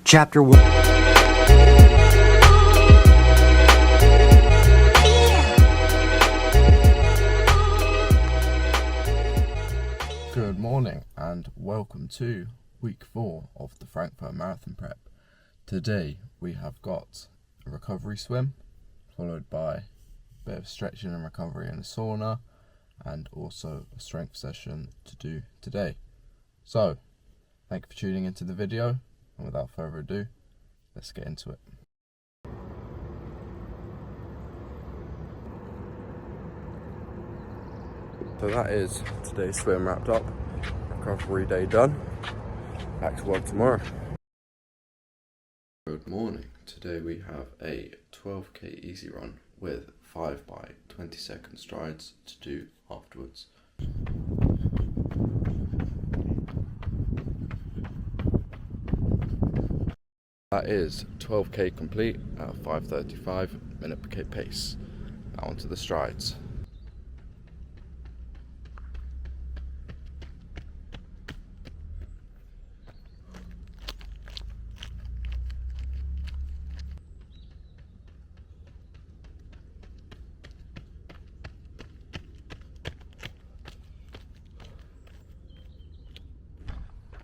Chapter 1. Good morning and welcome to week 4 of the Frankfurt Marathon Prep. Today we have got a recovery swim followed by a bit of stretching and recovery in a sauna and also a strength session to do today. So, thank you for tuning into the video, and without further ado, let's get into it. So that is today's swim wrapped up, recovery day done, back to work tomorrow. Good morning, today we have a 12k easy run with 5 by 20 second strides to do afterwards. That is 12k complete at a 5:35 minute per k pace. Now onto the strides.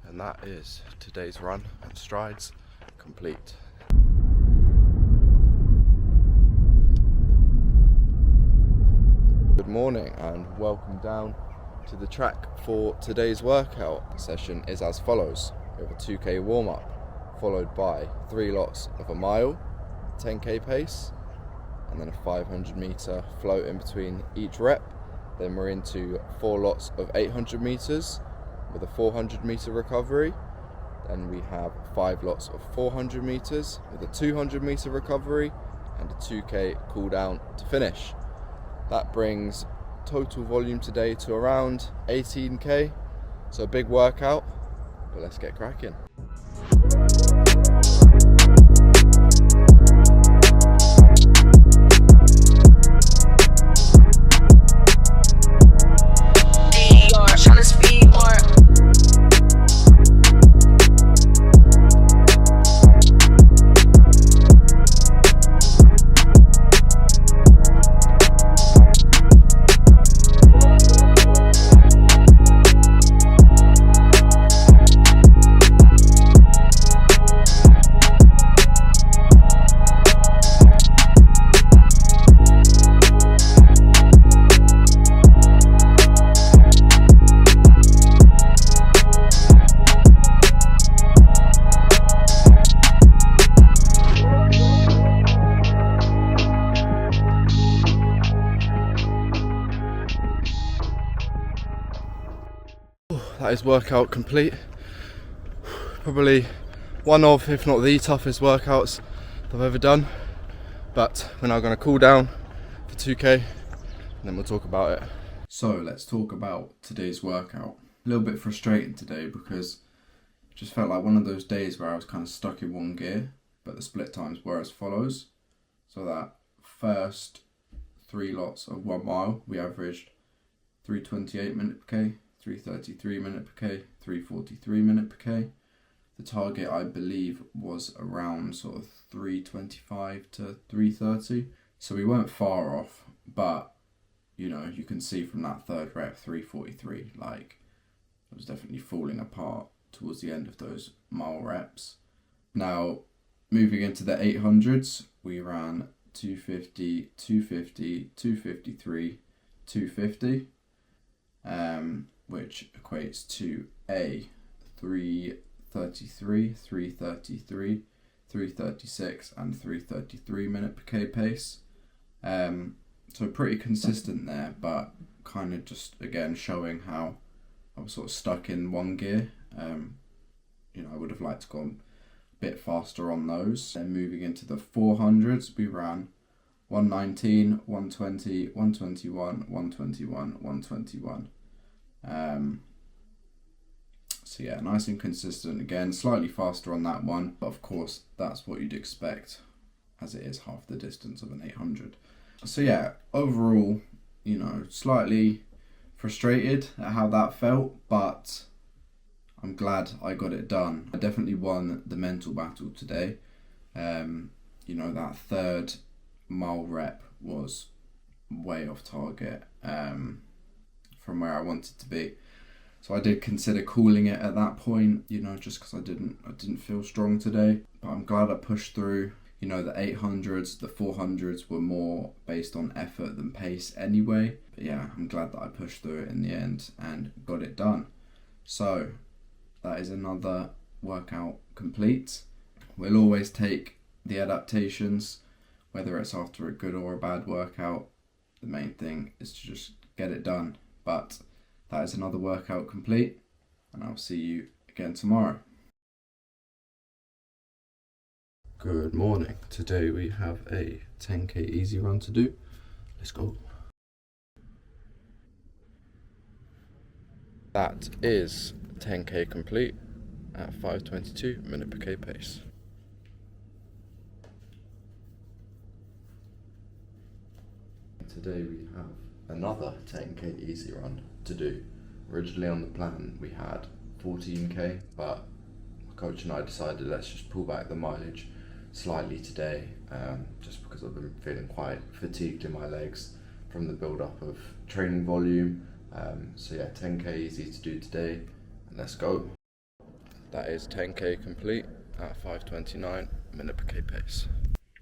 And that is today's run and strides complete. Good morning and welcome down to the track for today's workout. Session is as follows. We have a 2k warm up followed by 3 lots of a mile, 10k pace, and then a 500 meter float in between each rep. Then we're into 4 lots of 800 meters with a 400 meter recovery. Then we have 5 lots of 400 meters with a 200 meter recovery and a 2k cool down to finish. That brings total volume today to around 18k. So a big workout, but let's get cracking. That is workout complete. Probably one of, if not the toughest workouts I've ever done. But we're now going to cool down for 2k and then we'll talk about it. So let's talk about today's workout. A little bit frustrating today because it just felt like one of those days where I was kind of stuck in one gear, but the split times were as follows. So that first 3 lots of 1 mile, we averaged 3:28 minute per k, 3:33 minute per k, 3:43 minute per k. The target I believe was around sort of 3:25 to 3:30. So we weren't far off, but you know, you can see from that third rep, 3:43, like I was definitely falling apart towards the end of those mile reps. Now, moving into the 800s, we ran 250, 250, 253, 250. Which equates to a 3:33, 3:33, 3:36 and 3:33 minute per k pace. So pretty consistent there, but kind of just again showing how I was sort of stuck in one gear. You know, I would have liked to go a bit faster on those. Then moving into the 400s, we ran 119, 120, 121, 121, 121. So yeah, nice and consistent. Again, slightly faster on that one, but of course that's what you'd expect as it is half the distance of an 800. So yeah, overall, you know, slightly frustrated at how that felt, but I'm glad I got it done. I definitely won the mental battle today. That third mile rep was way off target from where I wanted to be. So I did consider calling it at that point, just because I didn't feel strong today. But I'm glad I pushed through. The 800s, the 400s were more based on effort than pace anyway. But yeah, I'm glad that I pushed through it in the end and got it done. So that is another workout complete. We'll always take the adaptations, whether it's after a good or a bad workout. The main thing is to just get it done. But that is another workout complete, and I'll see you again tomorrow. Good morning. Today we have a 10k easy run to do. Let's go. That is 10k complete at 5:22 minute per k pace. Today we have another 10k easy run to do. Originally on the plan we had 14k, but my coach and I decided let's just pull back the mileage slightly today, just because I've been feeling quite fatigued in my legs from the build up of training volume. So yeah, 10k easy to do today, and let's go. That is 10k complete at 5:29 minute per k pace.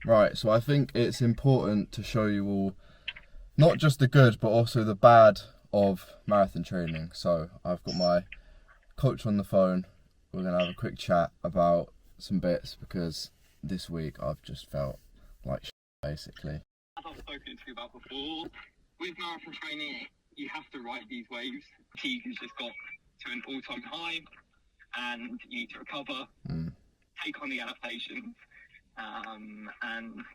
Right, so I think it's important to show you all not just the good but also the bad of marathon training. So I've got my coach on the phone. We're gonna have a quick chat about some bits, because this week I've just felt like shit, basically. As I've spoken to you about before, with marathon training, you have to ride these waves. Fatigue has just got to an all-time high, and you need to recover, take on the adaptations, and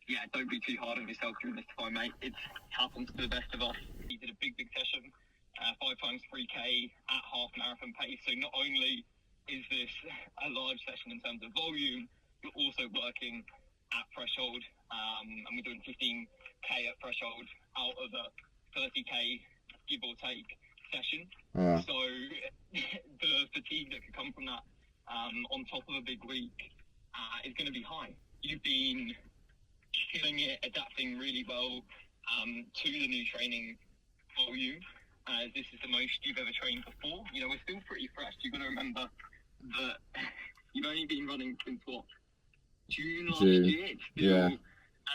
yeah, don't be too hard on yourself during this time, mate. It happens to the best of us. You did a big session, 5 times 3k at half marathon pace. So not only is this a large session in terms of volume, you're also working at threshold, and we're doing 15k at threshold out of a 30k give or take session. So the fatigue that could come from that, on top of a big week, is going to be high. You've been killing it, adapting really well to the new training volume. This is the most you've ever trained before. We're still pretty fresh. You've got to remember that you've only been running since what? June last year. Yeah.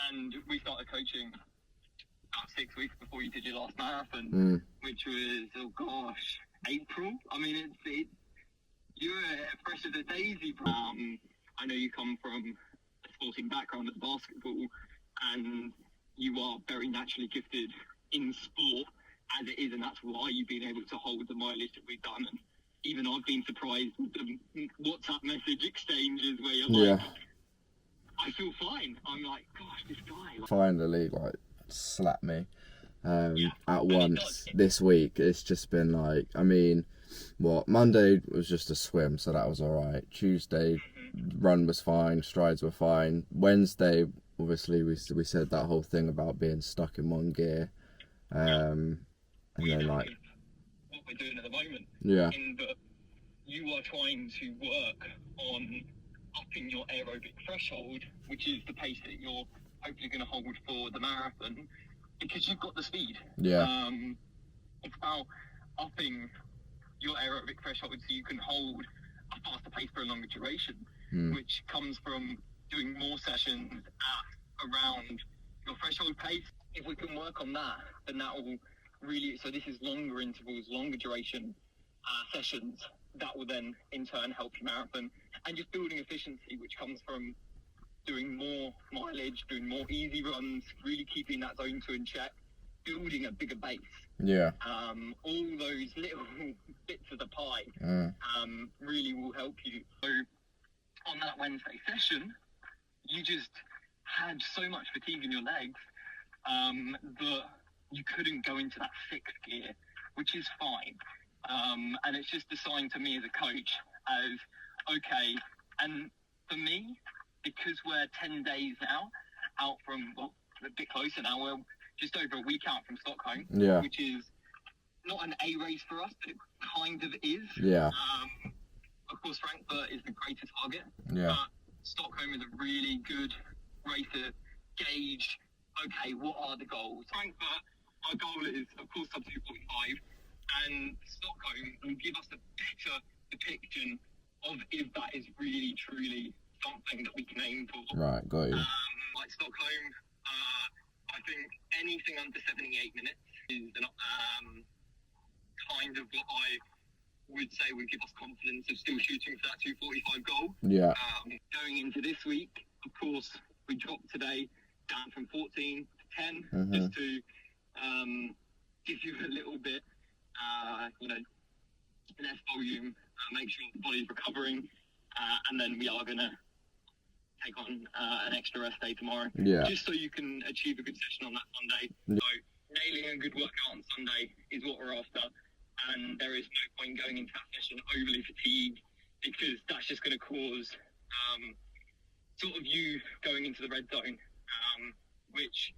And we started coaching about 6 weeks before you did your last marathon, which was, April. I mean, you're fresh as a daisy. I know you come from a sporting background at basketball, and you are very naturally gifted in sport as it is, and that's why you've been able to hold the mileage that we've done. And even I've been surprised with the WhatsApp message exchanges where you're like, I feel fine. I'm like, gosh, this guy. Finally, slapped me at once this week. It's just been Monday was just a swim, so that was alright. Tuesday, run was fine, strides were fine. Wednesday, obviously, we said that whole thing about being stuck in one gear. And then, what we're doing at the moment. Yeah. In that you are trying to work on upping your aerobic threshold, which is the pace that you're hopefully going to hold for the marathon, because you've got the speed. Yeah. It's about upping your aerobic threshold so you can hold a faster pace for a longer duration, which comes from doing more sessions at around your threshold pace. If we can work on that, then that will really, so this is longer intervals, longer duration sessions, that will then in turn help your marathon. And just building efficiency, which comes from doing more mileage, doing more easy runs, really keeping that zone 2 in check, building a bigger base. Yeah. All those little bits of the pie really will help you. So on that Wednesday session, you just had so much fatigue in your legs that you couldn't go into that 6th gear, which is fine. And it's just a sign to me as a coach as, okay, and for me, because we're 10 days now out from, well, a bit closer now, we're just over a week out from Stockholm, which is not an A race for us, but it kind of is. Yeah. Of course, Frankfurt is the greater target. Yeah. But Stockholm is a really good way to gauge, okay, what are the goals? Frankfurt, our goal is, of course, sub 2:45, and Stockholm will give us a better depiction of if that is really, truly something that we can aim for. Right, got you. Like Stockholm, I think anything under 78 minutes is kind of what I would say would give us confidence of still shooting for that 2:45 goal. Yeah. Going into this week, of course, we dropped today down from 14 to 10, just to give you a little bit, less volume, make sure the body's recovering, and then we are going to take on an extra rest day tomorrow, just so you can achieve a good session on that Sunday. So nailing a good workout on Sunday is what we're after, and there is no point going into that session overly fatigued, because that's just going to cause sort of you going into the red zone, which,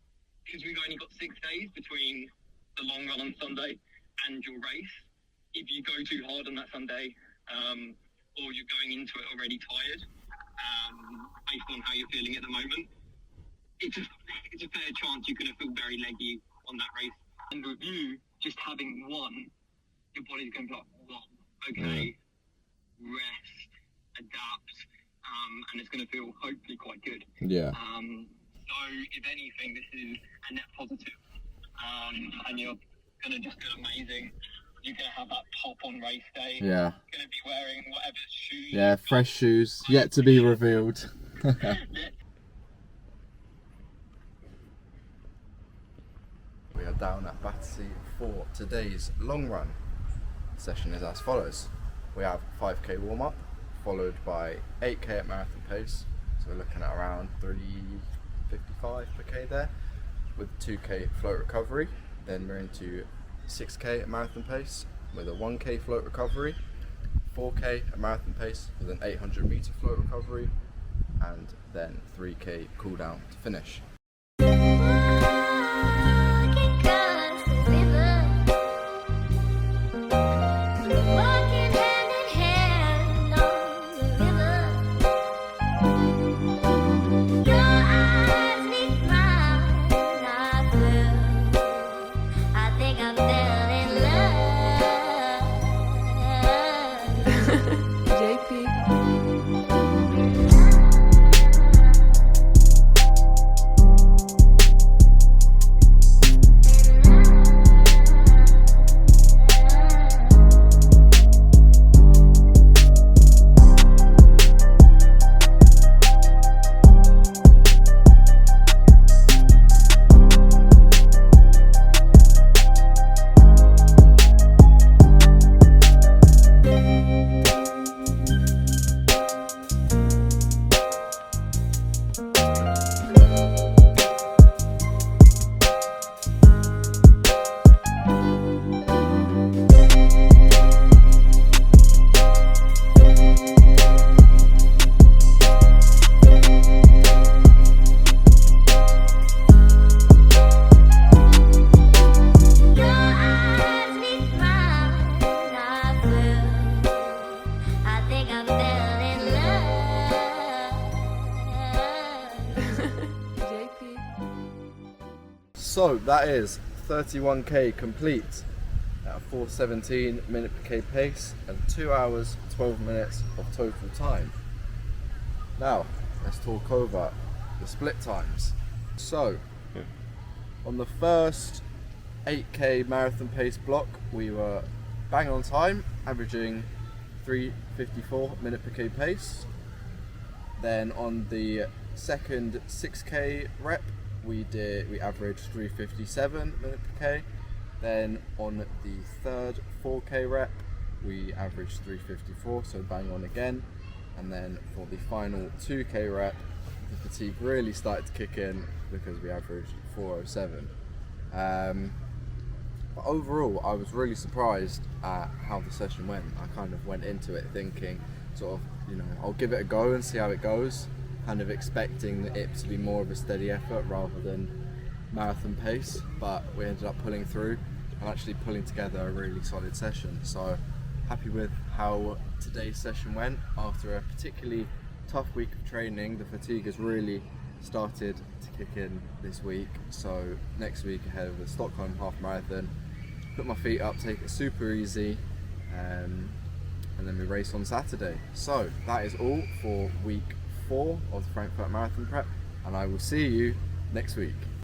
because we've only got 6 days between the long run on Sunday and your race, if you go too hard on that Sunday, or you're going into it already tired, based on how you're feeling at the moment, it's a fair chance you're going to feel very leggy on that race. And with you just having one, your body's going to be like, whoa, okay, rest, adapt, and it's going to feel hopefully quite good. Yeah. So if anything, this is a net positive, and you're going to just do amazing. You're going to have that pop-on race day. Yeah. You're going to be wearing whatever shoes. Yeah, fresh shoes, yet to be revealed. We are down at Battersea for today's long run. The session is as follows. We have 5k warm-up, followed by 8k at marathon pace. So we're looking at around 3:55 per k there, with 2k float recovery. Then we're into 6k at marathon pace with a 1k float recovery, 4k at marathon pace with an 800 meter float recovery, and then 3k cool down to finish. So that is 31k complete at a 4:17 minute per k pace and 2 hours 12 minutes of total time. Now let's talk over the split times. So on the first 8k marathon pace block we were bang on time, averaging 3:54 minute per k pace. Then on the second 6k rep we averaged 3:57 minute per k. Then on the third 4k rep we averaged 3:54, so bang on again. And then for the final 2k rep the fatigue really started to kick in because we averaged 4:07. But overall I was really surprised at how the session went. I kind of went into it thinking sort of, I'll give it a go and see how it goes, kind of expecting it to be more of a steady effort rather than marathon pace, but we ended up pulling through and actually pulling together a really solid session. So happy with how today's session went. After a particularly tough week of training, the fatigue has really started to kick in this week. So next week ahead of the Stockholm half marathon, put my feet up, take it super easy, and then we race on Saturday. So that is all for week 4 of the Frankfurt Marathon prep, and I will see you next week.